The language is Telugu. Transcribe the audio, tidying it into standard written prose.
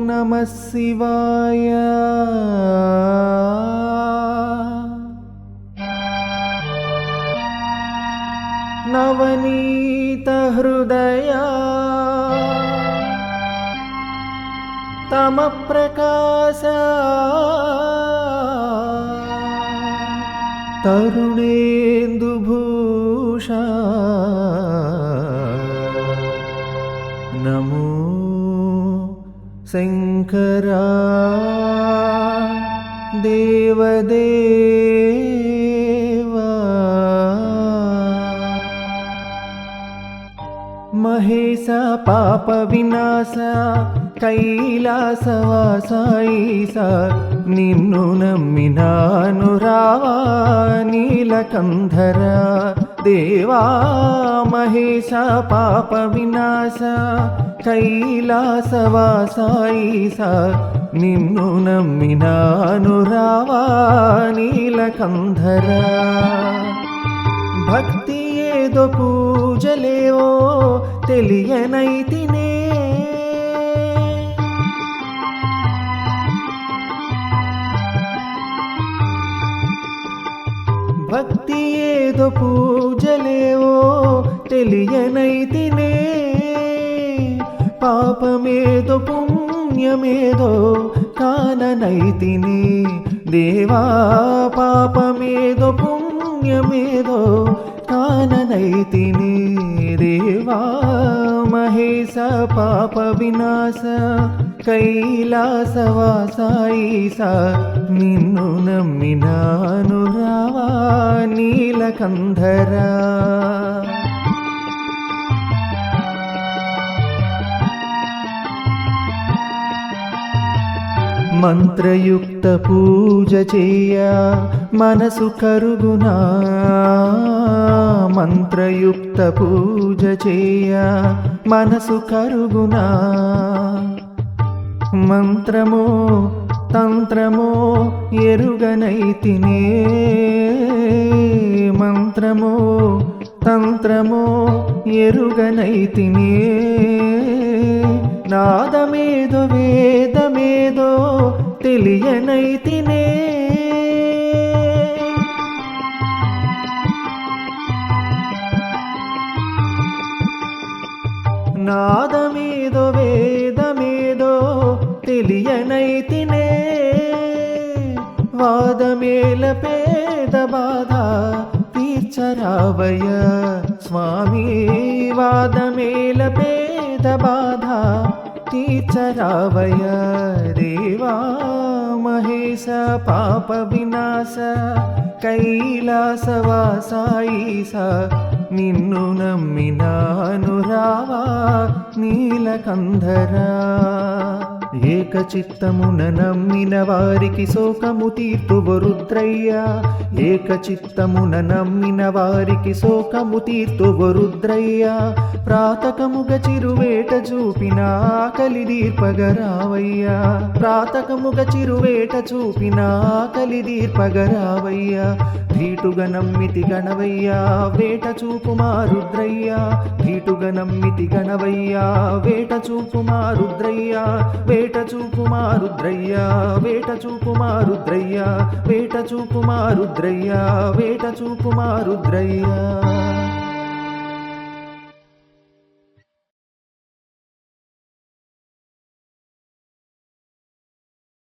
నమః శివాయ. నవనీత హృదయా తమ ప్రకాశ తరుణేందుభూష నమో శంకరా దేవదేవా. మహేశ పాప వినాశ కైలాసవాస ఈశ నిన్ను నమ్మినాను రావా నీలకంధర దేవా. మహేశ పాప వినాశ కైలాసవాస ఈశ నిన్ను నమ్మినాను రావా నీలకంధర. భక్తి ఏదో పూజలేవో తెలియనైతినే, భక్తి ఏదో పూజలేవో తెలియనైతినే, పాపమేదో పుణ్యమేదో కాననైతిని దేవా. పాపమేదో పుణ్యమేదో కాననైతిని దేవా. మహేశ పాప వినాశ కైలాసవాస ఈశ నిన్ను నమ్మినాను రావా నీలకంధర. మంత్రయుక్త పూజ చేయ మనసు కరుగునా, మంత్రయుక్త పూజ చేయ మనసు కరుగునా. మంత్రమో తంత్రమో ఎరుగనైతినే, మంత్రమో తంత్రమో ఎరుగనైతినే. నాదమేదో వేదమేదో తెలియనైతినే, నాదమేదో వేదమేదో తెలియనైతినే. వాదమేల పేద బాధ తీర్చరావయ్య స్వామి, వాదమేల పేద బాధ తీర్చరావయ్య దేవా. మహేశ పాప వినాశ కైలాసవాస ఈశ నిన్ను నమ్మినాను రావా నీలకంధర. ఏకచిత్తమున నమ్మిన వారికి శోకము తీర్తువు రుద్రయ్య, ఏకచిత్తమున నమ్మిన వారికి శోకము తీర్తువు రుద్రయ్య. ప్రాతకముగ చిరువేట చూపిన ఆకలి దీర్పగరావయ్యా, ప్రాతకముగ చిరువేట చూపిన ఆకలి దీర్పగరావయ్యా. ధీటుగా నమ్మితి గణవయ్యా వేట చూపుమా రుద్రయ్య, ధీటుగా నమ్మితి గణవయ్యా వేట చూపుమా రుద్రయ్య, వేట చూపుమా రుద్రయ్య, వేట చూపుమా రుద్రయ్య, వేట చూపుమా రుద్రయ్య, వేట చూపుమా రుద్రయ్య.